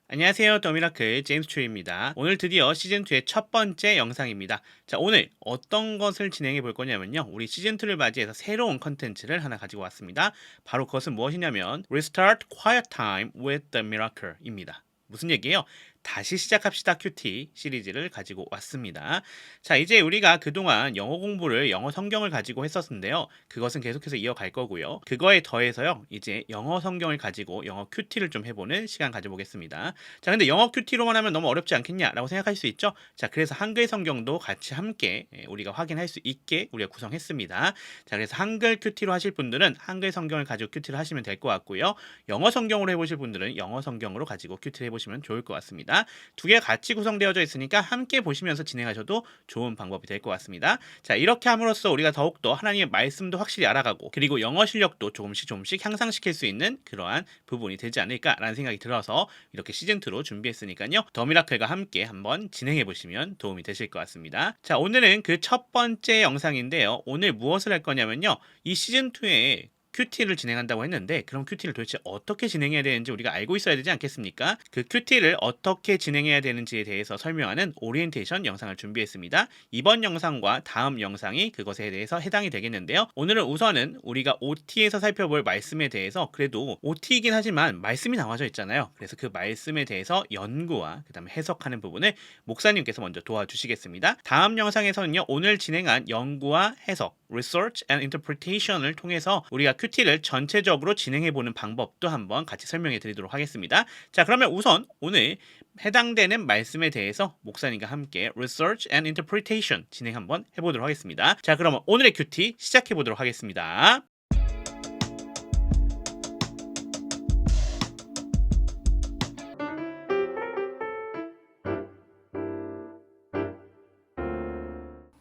안녕하세요. 더미라클 제임스 추입니다. 오늘 드디어 시즌2의 첫 번째 영상입니다. 자, 오늘 어떤 것을 진행해 볼 거냐면요. 우리 시즌2를 맞이해서 새로운 컨텐츠를 하나 가지고 왔습니다. 바로 그것은 무엇이냐면 Restart Quiet Time with the Miracle입니다. 무슨 얘기예요? 다시 시작합시다 큐티 시리즈를 가지고 왔습니다. 자, 이제 우리가 그동안 영어 공부를 영어 성경을 가지고 했었는데요. 그것은 계속해서 이어갈 거고요. 그거에 더해서요. 이제 영어 성경을 가지고 영어 큐티를 좀 해보는 시간 가져보겠습니다. 자, 근데 영어 큐티로만 하면 너무 어렵지 않겠냐라고 생각할 수 있죠. 자, 그래서 한글 성경도 같이 함께 우리가 확인할 수 있게 우리가 구성했습니다. 자, 그래서 한글 큐티로 하실 분들은 한글 성경을 가지고 큐티를 하시면 될 것 같고요. 영어 성경으로 해보실 분들은 영어 성경으로 가지고 큐티를 해보시면 좋을 것 같습니다. 두 개가 같이 구성되어져 있으니까 함께 보시면서 진행하셔도 좋은 방법이 될 것 같습니다. 자, 이렇게 함으로써 우리가 더욱더 하나님의 말씀도 확실히 알아가고 그리고 영어 실력도 조금씩 향상시킬 수 있는 그러한 부분이 되지 않을까라는 생각이 들어서 이렇게 시즌2로 준비했으니까요. 더 미라클과 함께 한번 진행해 보시면 도움이 되실 것 같습니다. 자, 오늘은 그 첫 번째 영상인데요. 오늘 무엇을 할 거냐면요. 이 시즌2에 큐티를 진행한다고 했는데 그럼 큐티를 도대체 어떻게 진행해야 되는지 우리가 알고 있어야 되지 않겠습니까? 그 큐티를 어떻게 진행해야 되는지에 대해서 설명하는 오리엔테이션 영상을 준비했습니다. 이번 영상과 다음 영상이 그것에 대해서 해당이 되겠는데요. 오늘은 우선은 우리가 OT에서 살펴볼 말씀에 대해서 그래도 OT이긴 하지만 말씀이 나와져 있잖아요. 그래서 그 말씀에 대해서 연구와 그 다음에 해석하는 부분을 목사님께서 먼저 도와주시겠습니다. 다음 영상에서는요. 오늘 진행한 연구와 해석 Research and Interpretation을 통해서 우리가 큐티를 전체적으로 진행해보는 방법도 한번 같이 설명해 드리도록 하겠습니다. 자, 그러면 우선 오늘 해당되는 말씀에 대해서 목사님과 함께 Research and Interpretation 진행 한번 해보도록 하겠습니다. 자, 그러면 오늘의 큐티 시작해보도록 하겠습니다.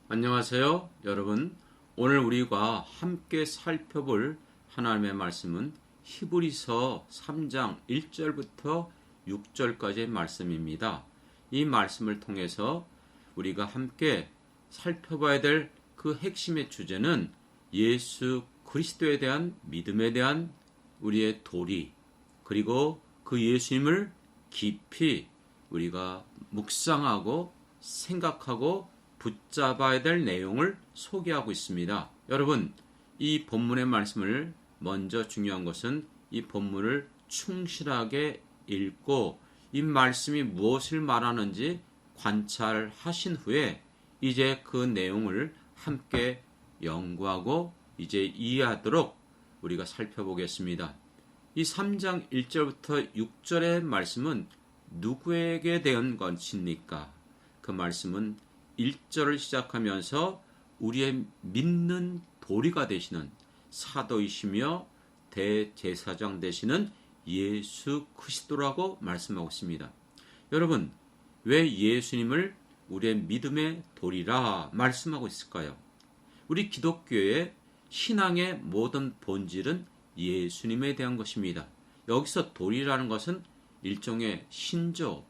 안녕하세요, 여러분. 오늘 우리가 함께 살펴볼 하나님의 말씀은 히브리서 3장 1절부터 6절까지의 말씀입니다. 이 말씀을 통해서 우리가 함께 살펴봐야 될 그 핵심의 주제는 예수 그리스도에 대한 믿음에 대한 우리의 도리, 그리고 그 예수님을 깊이 우리가 묵상하고 생각하고 붙잡아야 될 내용을 소개하고 있습니다. 여러분, 이 본문의 말씀을 먼저 중요한 것은 이 본문을 충실하게 읽고 이 말씀이 무엇을 말하는지 관찰하신 후에 이제 그 내용을 함께 연구하고 이제 이해하도록 우리가 살펴보겠습니다. 이 3장 1절부터 6절의 말씀은 누구에게 대한 것입니까? 그 말씀은 1절을 시작하면서 우리의 믿는 도리가 되시는 사도이시며 대제사장 되시는 예수 그리스도라고 말씀하고 있습니다. 여러분, 왜 예수님을 우리의 믿음의 도리라 말씀하고 있을까요? 우리 기독교의 신앙의 모든 본질은 예수님에 대한 것입니다. 여기서 도리라는 것은 일종의 신조,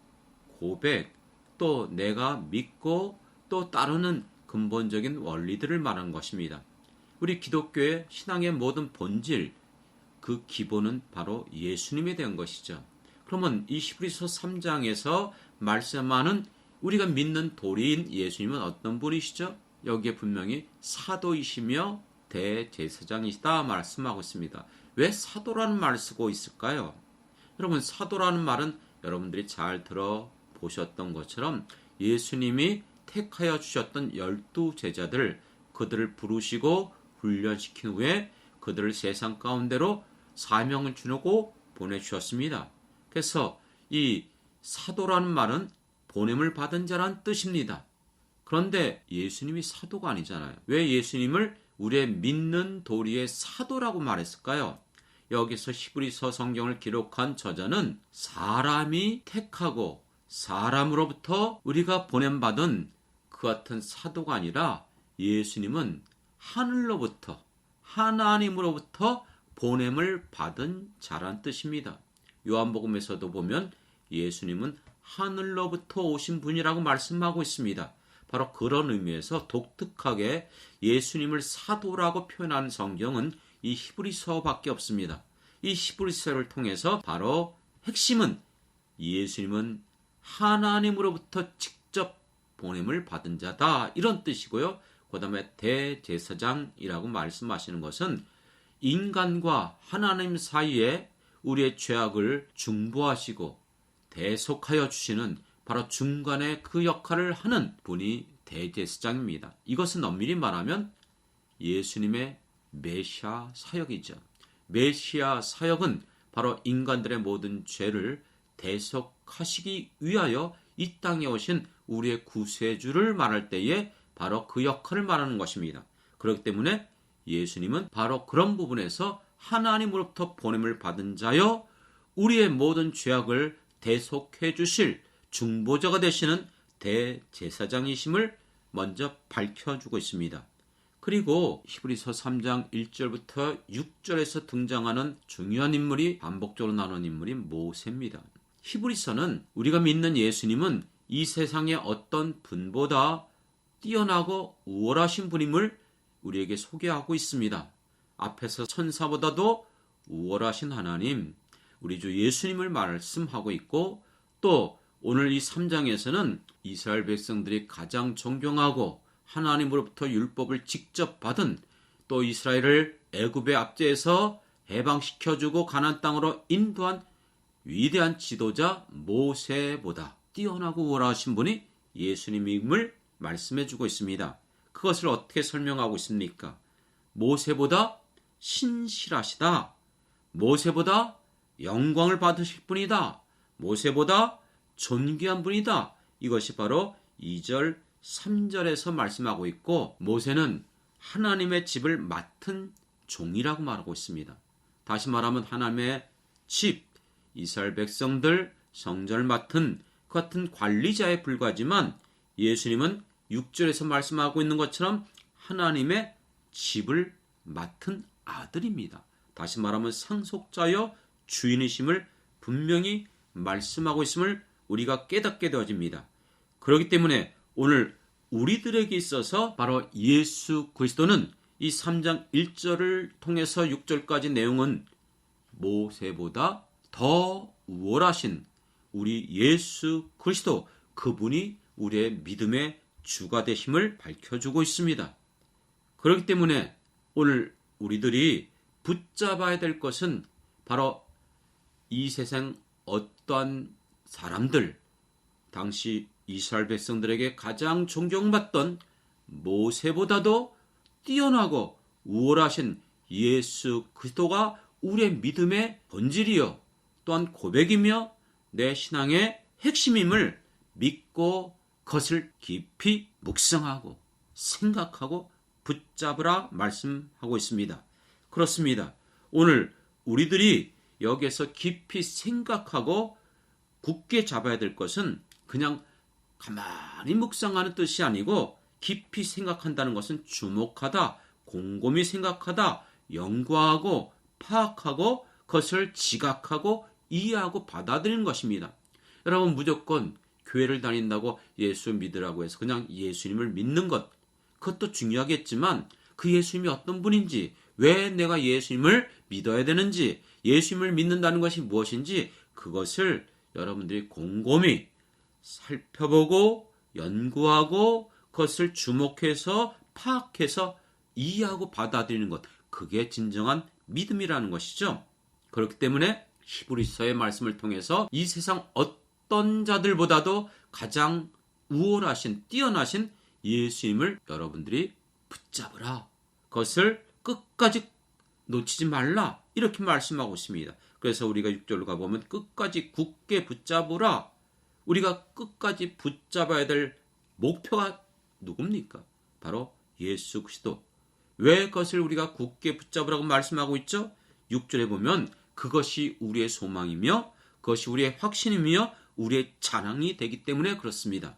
고백, 또 내가 믿고 또 따르는 근본적인 원리들을 말하는 것입니다. 우리 기독교의 신앙의 모든 본질, 그 기본은 바로 예수님에 대한 것이죠. 그러면 이 히브리서 3장에서 말씀하는 우리가 믿는 도리인 예수님은 어떤 분이시죠? 여기에 분명히 사도이시며 대제사장이시다 말씀하고 있습니다. 왜 사도라는 말을 쓰고 있을까요? 여러분, 사도라는 말은 여러분들이 잘 들어보셨던 것처럼 예수님이 택하여 주셨던 12 제자들, 그들을 부르시고 훈련시킨 후에 그들을 세상 가운데로 사명을 주려고 보내주셨습니다. 그래서 이 사도라는 말은 보냄을 받은 자란 뜻입니다. 그런데 예수님이 사도가 아니잖아요. 왜 예수님을 우리의 믿는 도리의 사도라고 말했을까요? 여기서 히브리서 성경을 기록한 저자는 사람이 택하고 사람으로부터 우리가 보냄받은 그 같은 사도가 아니라 예수님은 하늘로부터 하나님으로부터 보냄을 받은 자란 뜻입니다. 요한복음에서도 보면 예수님은 하늘로부터 오신 분이라고 말씀하고 있습니다. 바로 그런 의미에서 독특하게 예수님을 사도라고 표현하는 성경은 이 히브리서밖에 없습니다. 이 히브리서를 통해서 바로 핵심은 예수님은 하나님으로부터 직접 보냄을 받은 자다, 이런 뜻이고요. 그 다음에 대제사장이라고 말씀하시는 것은 인간과 하나님 사이에 우리의 죄악을 중보하시고 대속하여 주시는 바로 중간에 그 역할을 하는 분이 대제사장입니다. 이것은 엄밀히 말하면 예수님의 메시아 사역이죠. 메시아 사역은 바로 인간들의 모든 죄를 대속하시기 위하여 이 땅에 오신 우리의 구세주를 말할 때에 바로 그 역할을 말하는 것입니다. 그렇기 때문에 예수님은 바로 그런 부분에서 하나님으로부터 보냄을 받은 자여 우리의 모든 죄악을 대속해 주실 중보자가 되시는 대제사장이심을 먼저 밝혀주고 있습니다. 그리고 히브리서 3장 1절부터 6절에서 등장하는 중요한 인물이 반복적으로 나오는 인물이 모세입니다. 히브리서는 우리가 믿는 예수님은 이 세상의 어떤 분보다 뛰어나고 우월하신 분임을 우리에게 소개하고 있습니다. 앞에서 천사보다도 우월하신 하나님, 우리 주 예수님을 말씀하고 있고, 또 오늘 이 3장에서는 이스라엘 백성들이 가장 존경하고 하나님으로부터 율법을 직접 받은, 또 이스라엘을 애굽의 압제에서 해방시켜주고 가나안 땅으로 인도한 위대한 지도자 모세보다 뛰어나고 우월하신 분이 예수님임을 말씀해주고 있습니다. 그것을 어떻게 설명하고 있습니까? 모세보다 신실하시다. 모세보다 영광을 받으실 분이다. 모세보다 존귀한 분이다. 이것이 바로 2절, 3절에서 말씀하고 있고, 모세는 하나님의 집을 맡은 종이라고 말하고 있습니다. 다시 말하면 하나님의 집, 이스라엘 백성들 성전을 맡은 그 같은 관리자에 불과하지만, 예수님은 6절에서 말씀하고 있는 것처럼 하나님의 집을 맡은 아들입니다. 다시 말하면 상속자여 주인이심을 분명히 말씀하고 있음을 우리가 깨닫게 되어집니다. 그렇기 때문에 오늘 우리들에게 있어서 바로 예수 그리스도는 이 3장 1절을 통해서 6절까지 내용은 모세보다 더 우월하신 우리 예수 그리스도, 그분이 우리의 믿음의 주가 되심을 밝혀주고 있습니다. 그렇기 때문에 오늘 우리들이 붙잡아야 될 것은 바로 이 세상 어떠한 사람들, 당시 이스라엘 백성들에게 가장 존경받던 모세보다도 뛰어나고 우월하신 예수 그리스도가 우리의 믿음의 본질이요, 또한 고백이며 내 신앙의 핵심임을 믿고 그것을 깊이 묵상하고 생각하고 붙잡으라 말씀하고 있습니다. 그렇습니다. 오늘 우리들이 여기에서 깊이 생각하고 굳게 잡아야 될 것은 그냥 가만히 묵상하는 뜻이 아니고, 깊이 생각한다는 것은 주목하다, 곰곰이 생각하다, 연구하고 파악하고 그것을 지각하고 이해하고 받아들이는 것입니다. 여러분, 무조건 교회를 다닌다고 예수 믿으라고 해서 그냥 예수님을 믿는 것, 그것도 중요하겠지만 그 예수님이 어떤 분인지, 왜 내가 예수님을 믿어야 되는지, 예수님을 믿는다는 것이 무엇인지, 그것을 여러분들이 곰곰이 살펴보고 연구하고 그것을 주목해서 파악해서 이해하고 받아들이는 것, 그게 진정한 믿음이라는 것이죠. 그렇기 때문에 히브리서의 말씀을 통해서 이 세상 어떤 자들보다도 가장 우월하신, 뛰어나신 예수님을 여러분들이 붙잡으라, 그것을 끝까지 놓치지 말라, 이렇게 말씀하고 있습니다. 그래서 우리가 6절로 가보면 끝까지 굳게 붙잡으라, 우리가 끝까지 붙잡아야 될 목표가 누굽니까? 바로 예수 그리스도. 왜 그것을 우리가 굳게 붙잡으라고 말씀하고 있죠? 6절에 보면 그것이 우리의 소망이며 그것이 우리의 확신이며 우리의 자랑이 되기 때문에 그렇습니다.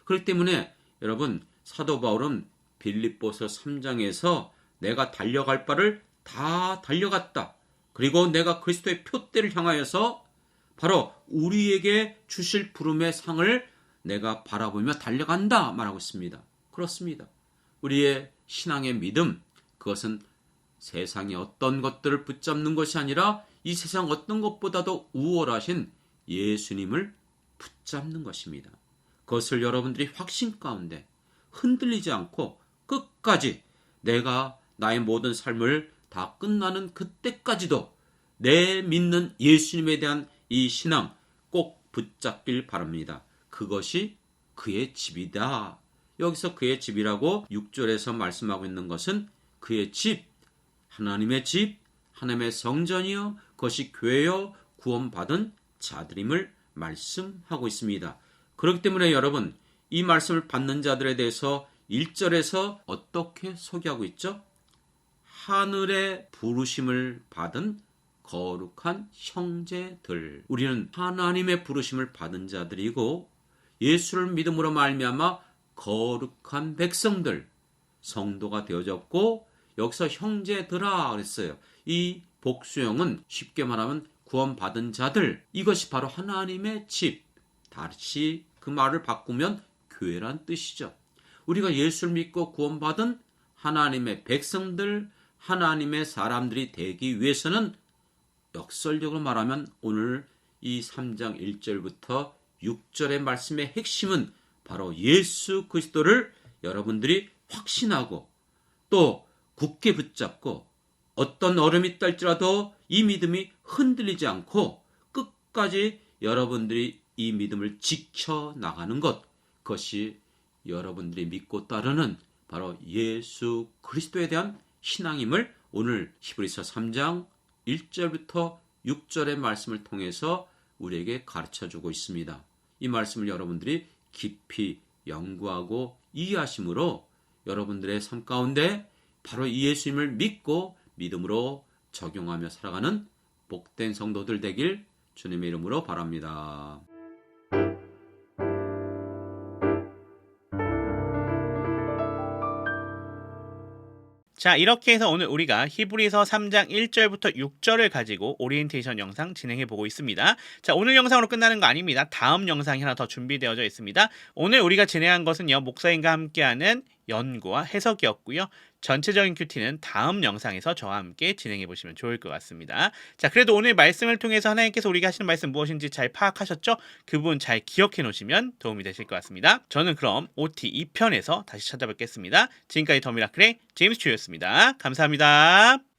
그렇기 때문에 여러분, 사도 바울은 빌립보서 3장에서 내가 달려갈 바를 다 달려갔다, 그리고 내가 그리스도의 표대를 향하여서 바로 우리에게 주실 부름의 상을 내가 바라보며 달려간다 말하고 있습니다. 그렇습니다. 우리의 신앙의 믿음, 그것은 세상의 어떤 것들을 붙잡는 것이 아니라 이 세상 어떤 것보다도 우월하신 예수님을 붙잡는 것입니다. 그것을 여러분들이 확신 가운데 흔들리지 않고 끝까지 내가 나의 모든 삶을 다 끝나는 그때까지도 내 믿는 예수님에 대한 이 신앙 꼭 붙잡길 바랍니다. 그것이 그의 집이다. 여기서 그의 집이라고 6절에서 말씀하고 있는 것은 그의 집, 하나님의 집, 하나님의 성전이요, 그것이 교회요, 구원받은 자들임을 말씀하고 있습니다. 그렇기 때문에 여러분, 이 말씀을 받는 자들에 대해서 1절에서 어떻게 소개하고 있죠? 하늘의 부르심을 받은 거룩한 형제들. 우리는 하나님의 부르심을 받은 자들이고 예수를 믿음으로 말미암아 거룩한 백성들, 성도가 되어졌고 여기서 형제들아 그랬어요. 이 복수형은 쉽게 말하면 구원받은 자들, 이것이 바로 하나님의 집. 다시 그 말을 바꾸면 교회란 뜻이죠. 우리가 예수를 믿고 구원받은 하나님의 백성들, 하나님의 사람들이 되기 위해서는 역설적으로 말하면 오늘 이 3장 1절부터 6절의 말씀의 핵심은 바로 예수 그리스도를 여러분들이 확신하고 또 굳게 붙잡고 어떤 얼음이 떨지라도 이 믿음이 흔들리지 않고 끝까지 여러분들이 이 믿음을 지켜나가는 것, 그것이 여러분들이 믿고 따르는 바로 예수 그리스도에 대한 신앙임을 오늘 히브리서 3장 1절부터 6절의 말씀을 통해서 우리에게 가르쳐주고 있습니다. 이 말씀을 여러분들이 깊이 연구하고 이해하심으로 여러분들의 삶 가운데 바로 이 예수님을 믿고 믿음으로 적용하며 살아가는 복된 성도들 되길 주님의 이름으로 바랍니다. 자, 이렇게 해서 오늘 우리가 히브리서 3장 1절부터 6절을 가지고 오리엔테이션 영상 진행해 보고 있습니다. 자, 오늘 영상으로 끝나는 거 아닙니다. 다음 영상이 하나 더 준비되어져 있습니다. 오늘 우리가 진행한 것은요, 목사님과 함께하는 연구와 해석이었고요. 전체적인 큐티는 다음 영상에서 저와 함께 진행해 보시면 좋을 것 같습니다. 자, 그래도 오늘 말씀을 통해서 하나님께서 우리가 하시는 말씀 무엇인지 잘 파악하셨죠? 그 부분 잘 기억해 놓으시면 도움이 되실 것 같습니다. 저는 그럼 OT 2편에서 다시 찾아뵙겠습니다. 지금까지 더 미라클의 제임스 튜였습니다. 감사합니다.